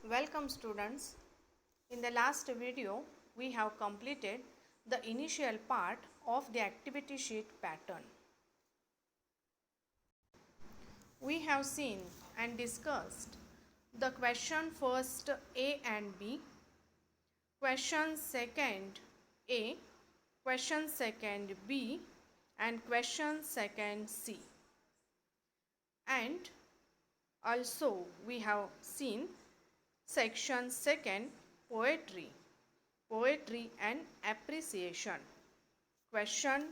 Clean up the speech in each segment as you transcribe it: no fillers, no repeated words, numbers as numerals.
Welcome students. In the last video, we have completed the initial part of the activity sheet pattern. We have seen and discussed the question first A and B, question second A, question second B, and question second C. And also we have seen section second poetry and appreciation, question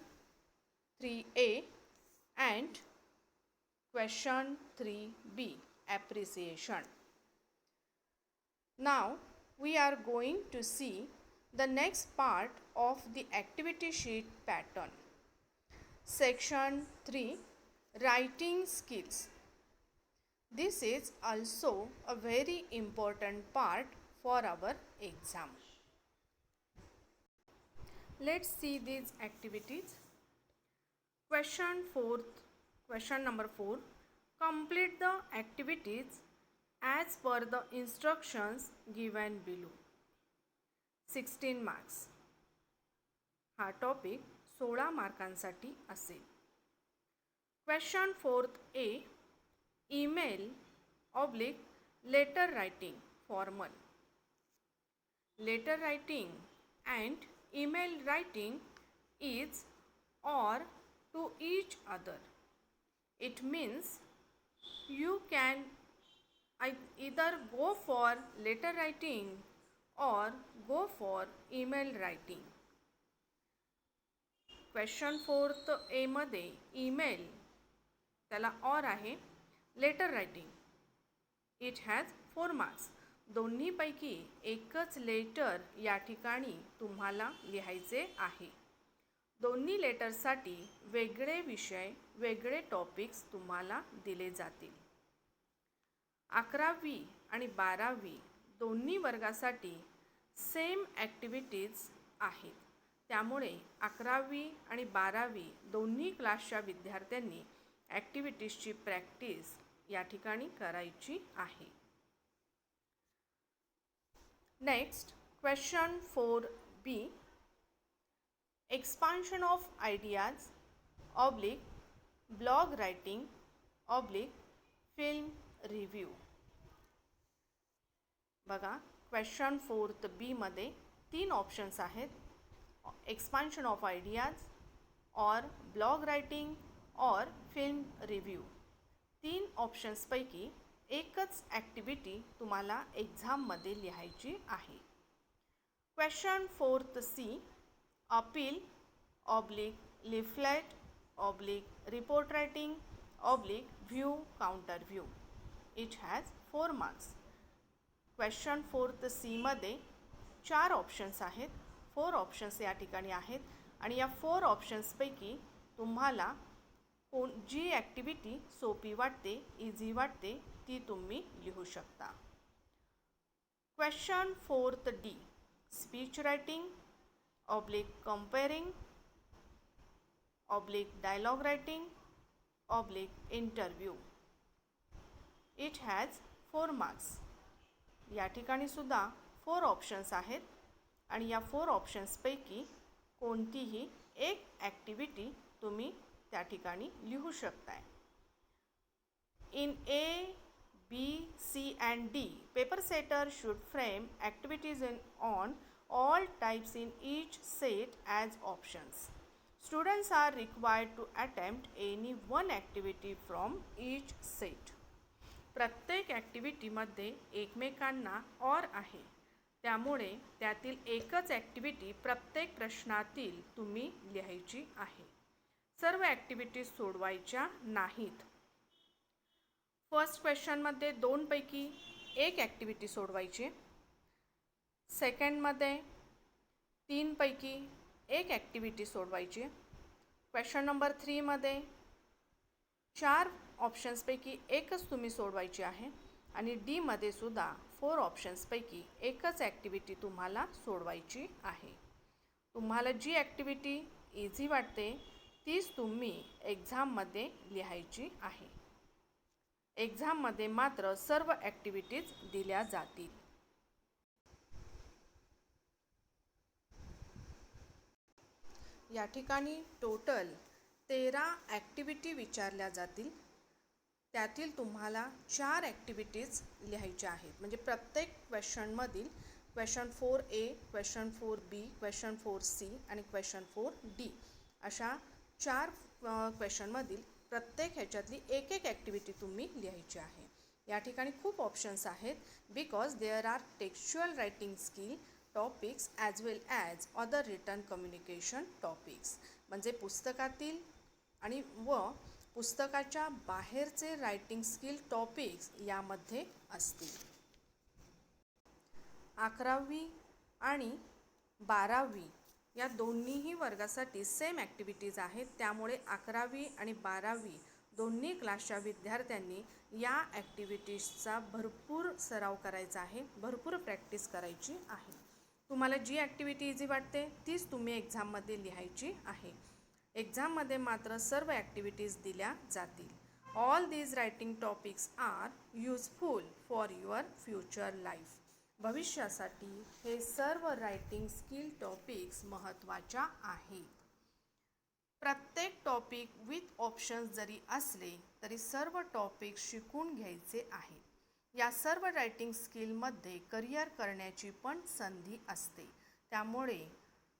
3A and question 3B appreciation. Now we are going to see the next part of the activity sheet pattern. Section 3 writing skills. This is also a very important part for our exam. Let's see these activities. Question number 4. Complete the activities as per the instructions given below. 16 marks. हा topic 16 मार्कांसाठी असेल. Question 4A. Email / letter writing formal. Letter writing and email writing is or to each other. It means you can either go for letter writing or go for email writing. Question 4A मध्ये email त्याला और आहे. Letter writing it has 4 marks. दोन्हीपैकी एकच letter या ठिकाणी तुम्हाला लिहायचे आहे. दोन्ही लेटर्ससाठी वेगळे विषय वेगळे टॉपिक्स तुम्हाला दिले जातील. 11वी आणि 12वी दोन्ही वर्गासाठी सेम ॲक्टिव्हिटीज आहेत. त्यामुळे 11वी आणि 12वी दोन्ही क्लासच्या विद्यार्थ्यांनी ॲक्टिव्हिटीजची प्रॅक्टिस या ठिकाणी करायची आहे. Next question 4B. Expansion of ideas / blog writing / film review. बघा क्वेश्चन 4B मध्ये 3 ऑप्शन्स आहेत. एक्सपान्शन ऑफ आयडियाज और ब्लॉग रायटिंग और फिल्म रिव्ह्यू. 3 ऑप्शन्सपैकी एकच ॲक्टिव्हिटी तुम्हाला एक्झाममध्ये लिहायची आहे. Question 4C. Appeal / leaflet / report writing / view counter view. It has 4 marks. Question 4C मध्ये 4 ऑप्शन्स आहेत. 4 ऑप्शन्स या ठिकाणी आहेत आणि या 4 ऑप्शन्सपैकी तुम्हाला जी ॲक्टिव्हिटी सोपी वाटते, इझी वाटते ती तुम्ही लिहू शकता. Question 4D. Speech writing / compering / dialogue writing / interview. It has 4 marks. या ठिकाणी सुद्धा 4 ऑप्शन्स आहेत आणि या 4 ऑप्शन्सपैकी कोणतीही एक ॲक्टिव्हिटी तुम्ही त्या ठिकाणी लिहू शकताय. In A, B, C and D, paper setter should frame activities on all types in each set as options. Students are required to attempt any one activity from each set. प्रत्येक ॲक्टिव्हिटीमध्ये एकमेकांना और आहे. त्यामुळे त्यातील एकच ॲक्टिव्हिटी प्रत्येक प्रश्नातील तुम्ही लिहायची आहे. सर्व ॲक्टिव्हिटीज सोडवायच्या नाहीत. फर्स्ट क्वेश्चनमध्ये 2 पैकी एक ॲक्टिव्हिटी सोडवायची. सेकंडमध्ये 3 पैकी एक ॲक्टिव्हिटी सोडवायची. क्वेश्चन नंबर 3 मध्ये 4 ऑप्शन्सपैकी एकच तुम्ही सोडवायची आहे आणि डी मध्ये सुद्धा 4 ऑप्शन्सपैकी एकच ॲक्टिव्हिटी तुम्हाला सोडवायची आहे. तुम्हाला जी ॲक्टिव्हिटी इझी वाटते तीच तुम्ही एक्झाममध्ये लिहायची आहे. एक्झाममध्ये मात्र सर्व ॲक्टिव्हिटीज दिल्या जातील. या ठिकाणी टोटल 13 ॲक्टिव्हिटी विचारल्या जातील. त्यातील तुम्हाला 4 ॲक्टिव्हिटीज लिहायच्या आहेत. म्हणजे प्रत्येक क्वेश्चनमधील question 4A, question 4B, question 4C आणि क्वेश्चन 4D अशा 4 क्वेश्चनमधील प्रत्येक ह्याच्यातली एक एक ॲक्टिव्हिटी तुम्ही लिहायची आहे. या ठिकाणी खूप ऑप्शन्स आहेत because there are textual writing skill topics as well as other written communication topics. म्हणजे पुस्तकातील आणि पुस्तकाच्या बाहेरचे रायटिंग स्किल टॉपिक्स यामध्ये असतील. 11वी आणि 12वी या दोन्हीही वर्गासाठी सेम ॲक्टिव्हिटीज आहेत. त्यामुळे 11वी आणि 12वी दोन्ही क्लासच्या विद्यार्थ्यांनी या ॲक्टिव्हिटीजचा भरपूर सराव करायचा आहे, भरपूर प्रॅक्टिस करायची आहे. तुम्हाला जी ॲक्टिव्हिटी इझी वाटते तीच तुम्ही एक्झाममध्ये लिहायची आहे. एक्झाममध्ये मात्र सर्व ॲक्टिव्हिटीज दिल्या जातील. All these writing topics are useful for your future life. भविष्यासाठी हे सर्व रायटिंग स्किल टॉपिक्स महत्त्वाच्या आहेत. प्रत्येक टॉपिक विथ ऑप्शन्स जरी असले तरी सर्व टॉपिक शिकून घ्यायचे आहेत. या सर्व रायटिंग स्किलमध्ये करिअर करण्याची पण संधी असते. त्यामुळे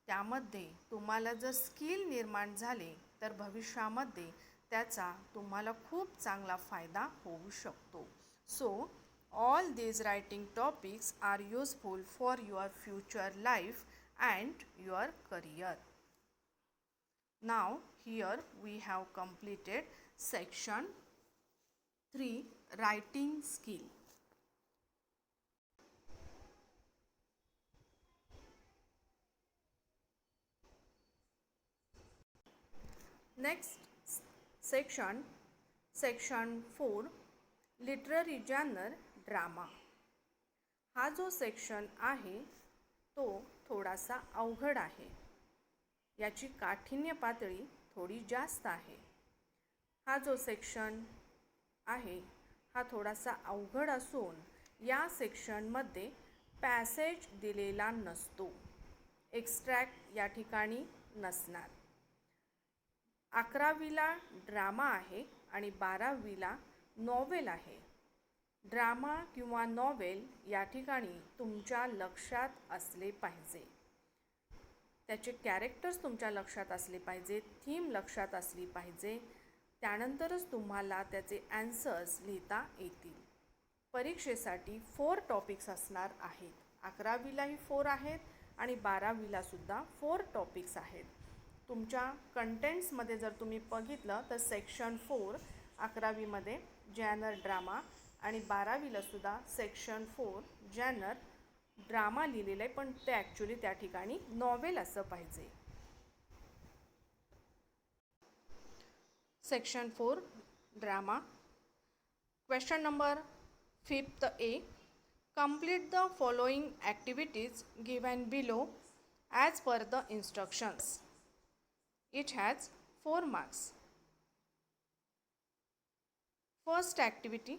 त्यामध्ये तुम्हाला जर स्किल निर्माण झाले तर भविष्यामध्ये त्याचा तुम्हाला खूप चांगला फायदा होऊ शकतो. So all these writing topics are useful for your future life and your career. Now here we have completed section 3 writing skill. Next section 4 literary genre drama. हा जो सेक्शन आहे तो थोडासा अवघड आहे. याची काठिण्य पातळी थोडी जास्त आहे. हा जो सेक्शन आहे हा थोडासा अवघड असून या सेक्शनमध्ये पॅसेज दिलेला नसतो. एक्स्ट्रॅक्ट या ठिकाणी नसणार. 11वीला ड्रामा आहे आणि 12वीला नॉवेल आहे. ड्रामा किंवा नॉवेल या ठिकाणी तुमच्या लक्षात असले पाहिजे. त्याचे कॅरेक्टर्स तुमच्या लक्षात असले पाहिजे, थीम लक्षात असली पाहिजे. त्यानंतरच तुम्हाला त्याचे ॲन्सर्स लिहिता येतील. परीक्षेसाठी 4 टॉपिक्स असणार आहेत. 11वीलाही 4 आहेत आणि 12वीला सुद्धा 4 टॉपिक्स आहेत. तुमच्या कंटेंट्समध्ये जर तुम्ही बघितलं तर सेक्शन 4 11वीमध्ये जॅनर ड्रामा आणि 12वीला सुद्धा सेक्शन 4 जॅनर ड्रामा लिहिलेलं आहे, पण ते ॲक्च्युली त्या ठिकाणी नॉवेल असं पाहिजे. Section 4 drama. Question number 5A. Complete the following activities given below as per the instructions. It has 4 marks. First activity.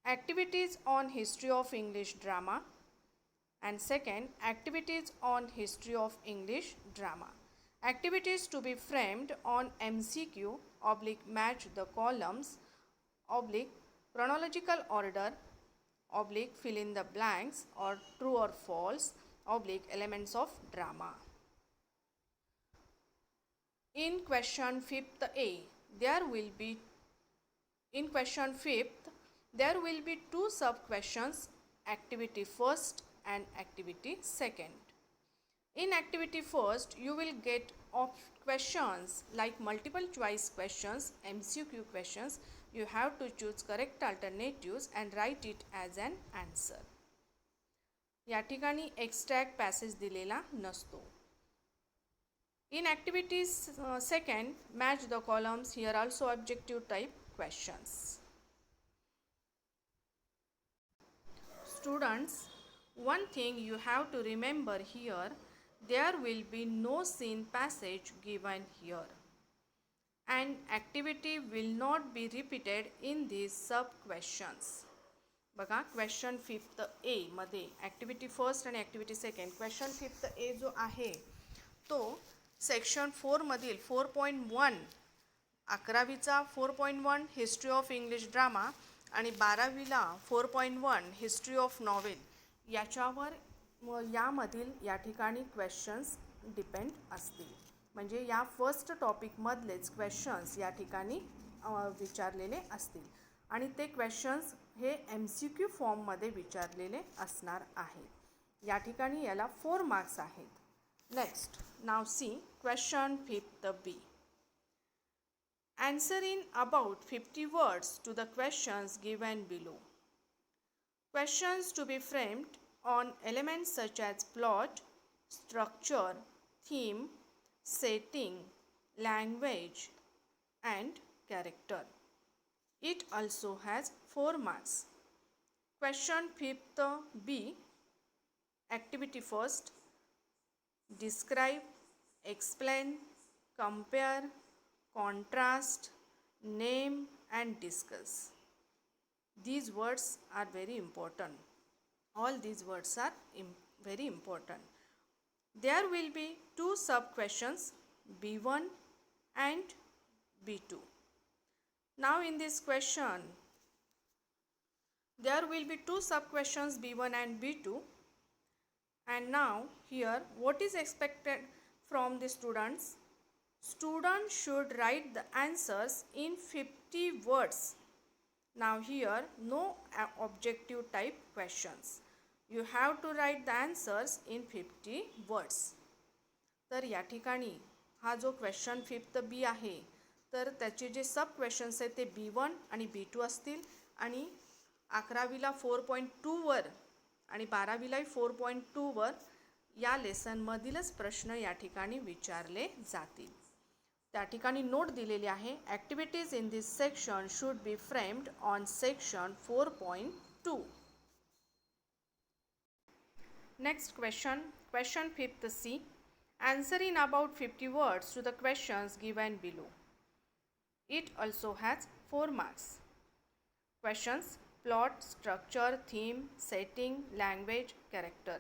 Activities on history of English drama, and second, activities on history of English drama. Activities to be framed on MCQ / match the columns / chronological order / fill in the blanks or true or false / elements of drama. In question 5A, there will be 2 sub questions, activity first and activity second. In activity first, you will get questions like multiple choice questions, MCQ questions. You have to choose correct alternatives and write it as an answer. या ठिकाणी extract passage दिलेला नसतो. In activity second, match the columns. Here also objective type questions. Students, one thing you have to remember here, there will be no scene passage given here, and activity will not be repeated in these sub questions. बघा, question 5A मध्ये activity first आणि activity second. Question 5A जो आहे तो section 4मधील 4.1 11वीचा 4.1 history of English drama आणि 12वीला 4.1 हिस्ट्री ऑफ नॉवेल याच्यावर यामधील या ठिकाणी क्वेश्चन्स डिपेंड असतील. म्हणजे या फर्स्ट टॉपिकमधलेच क्वेश्चन्स या ठिकाणी विचारलेले असतील आणि ते क्वेश्चन्स हे MCQ फॉर्ममध्ये विचारलेले असणार आहेत. या ठिकाणी याला 4 मार्क्स आहेत. नेक्स्ट, नाव C question 5th B. Answer in about 50 words to the questions given below. Questions to be framed on elements such as plot, structure, theme, setting, language, and character. It also has 4 marks. Question 5th B. Activity first. Describe, explain, compare, contrast, name and discuss. These words are very important. All these words are very important. There will be 2 sub questions, B1 and B2. Now in this question there will be 2 sub questions, B1 and B2. And now here what is expected from the students? Students should write the answers in 50 words. Now here no objective type questions. You have to write the answers in 50 words. तर या ठिकाणी हा जो question 5th B आहे तर त्याचे जे sub questions आहेत ते B1 आणि B2 असतील आणि 11वीला 4.2 वर आणि 12वीलाही 4.2 वर या लेसनमधीलच प्रश्न या ठिकाणी विचारले जातील. त्या ठिकाणी नोट दिलेली आहे, activities in this section should be framed on section 4.2. Next question 5th C. Answer in about 50 words to the questions given below. It also has 4 marks. Questions: plot, structure, theme, setting, language, character.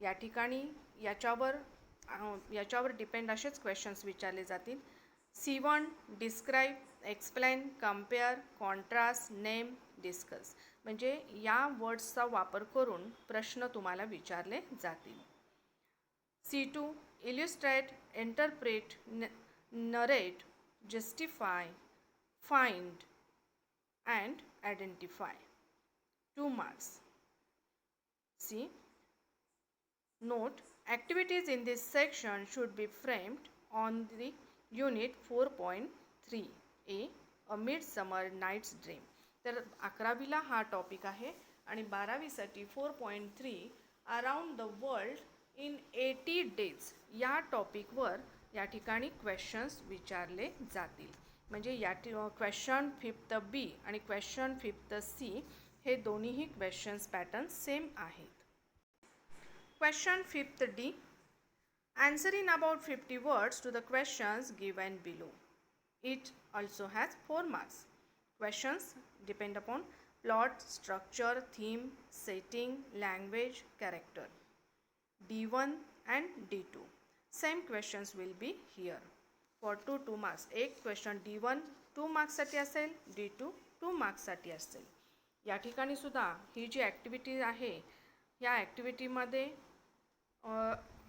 या ठिकाणी याच्यावर depend असेच questions विचारले जातील. C1 describe, explain, compare, contrast, name, discuss. म्हणजे या वर्ड्सचा वापर करून प्रश्न तुम्हाला विचारले जातील. C2 illustrate, interpret, narrate, justify, find and identify. 2 marks. C. Note, activities in this section should be framed on the unit 4.3 A, A Midsummer Night's Dream. तर 11वीला हा टॉपिक आहे आणि 12वीसाठी 4.3 around the world in 80 days या टॉपिकवर या ठिकाणी questions विचारले जातील. म्हणजे या क्वेश्चन 5th B आणि क्वेश्चन 5th C हे दोन्हीही क्वेश्चन्स पॅटर्न सेम आहेत. Question 5th D. Answer in about 50 words to the questions given below. It also has 4 marks. Questions depend upon plot, structure, theme, setting, language, character. D1 and D2. Same questions will be here. For 2 marks. एक question D1 2 मार्क्ससाठी असेल, D2 2 मार्क्ससाठी असेल. या ठिकाणी सुद्धा ही जी activity आहे या ॲक्टिव्हिटीमध्ये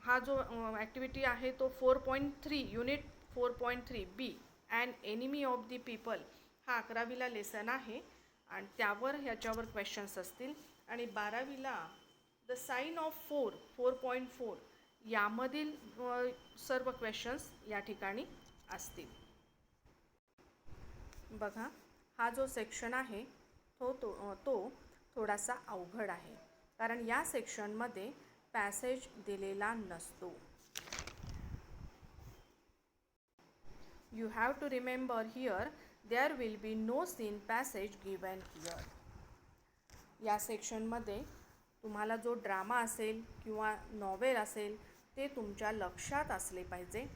हा जो ॲक्टिव्हिटी आहे तो 4.3 unit 4.3 B and enemy of the people हा 11वीला लेसन आहे आणि त्यावर ह्याच्यावर क्वेश्चन्स असतील. आणि 12वीला द साइन ऑफ 4.4 यामधील सर्व क्वेश्चन्स या ठिकाणी असतील. बघा, हा जो सेक्शन आहे तो थोडासा अवघड आहे कारण या सेक्शनमध्ये पॅसेज दिलेला नसतो. You have to remember here there will be no seen passage given here. या सेक्शनमध्ये तुम्हाला जो ड्रामा असेल किंवा नॉवेल असेल ते तुमच्या लक्षात असले पाहिजे.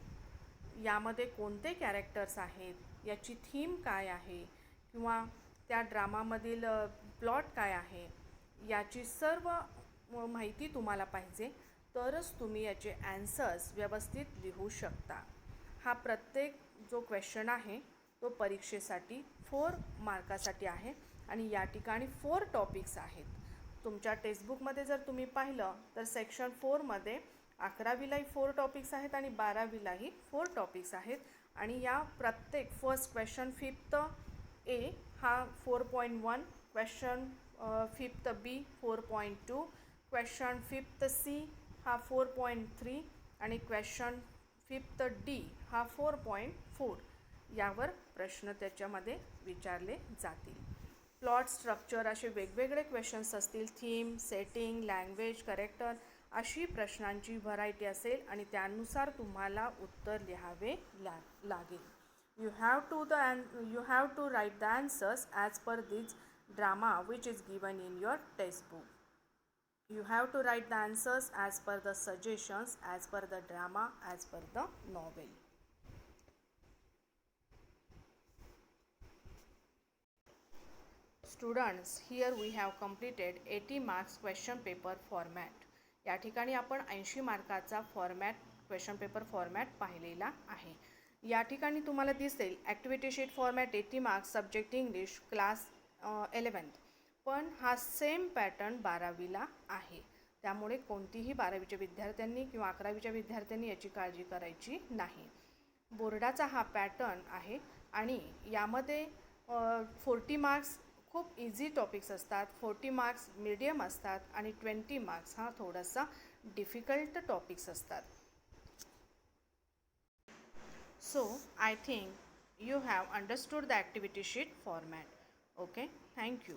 यामध्ये कोणते कॅरेक्टर्स आहेत, याची थीम काय आहे किंवा त्या ड्रामामधील प्लॉट काय आहे याची सर्व माहिती तुम्हाला पाहिजे. तरच तुम्ही याचे ॲन्सर्स व्यवस्थित लिहू शकता. हा प्रत्येक जो क्वेश्चन आहे तो परीक्षेसाठी 4 मार्कासाठी आहे आणि या ठिकाणी 4 टॉपिक्स आहेत. तुमच्या टेक्स्टबुकमध्ये जर तुम्ही पाहिलं तर सेक्शन 4मध्ये 11वीलाही 4 टॉपिक्स आहेत आणि 12वीलाही 4 टॉपिक्स आहेत. आणि या प्रत्येक फर्स्ट क्वेश्चन 5th ए हा 4.1, क्वेश्चन 5th बी 4.2, क्वेश्चन 5th सी हा 4.3 आणि क्वेश्चन 5th डी हा 4.4 यावर प्रश्न त्याच्यामध्ये विचारले जातील. प्लॉट स्ट्रक्चर असे वेगवेगळे क्वेश्चन्स असतील. थीम, सेटिंग, लँग्वेज, करेक्टर अशी प्रश्नांची व्हरायटी असेल आणि त्यानुसार तुम्हाला उत्तर लिहावे लागेल. You have to write the answers as per this drama which is given in your textbook. You have to write the answers as per the suggestions, as per the drama, as per the novel. Students, here we have completed 80 marks question paper format. या ठिकाणी आपण 80 मार्काचा format question paper format पाहिलेला आहे. या ठिकाणी तुम्हाला दिसेल activity sheet format 80 marks, subject English, class 11th. पण हा सेम पॅटर्न 12वीला आहे. त्यामुळे कोणतीही 12वीच्या विद्यार्थ्यांनी किंवा 11वीच्या विद्यार्थ्यांनी याची काळजी करायची नाही. बोर्डाचा हा पॅटर्न आहे आणि यामध्ये 40 मार्क्स खूप इझी टॉपिक्स असतात, 40 मार्क्स मीडियम असतात आणि 20 मार्क्स हा थोडासा डिफिकल्ट टॉपिक्स असतात. So I think you have understood the activity sheet format. Okay, thank you.